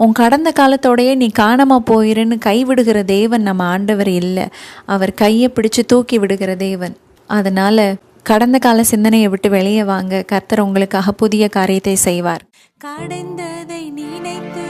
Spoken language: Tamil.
உன் கடந்த காலத்தோடையே நீ காணாமல் போயிருன்னு கைவிடுகிற தேவன் நம்ம ஆண்டவர் இல்லை. அவர் கையை பிடிச்சு தூக்கி விடுகிற தேவன். அதனால் கடந்த கால சிந்தனையை விட்டு வெளியே வாங்க. கர்த்தர் உங்களுக்காக புதிய காரியத்தை செய்வார். கடந்ததை நினைத்து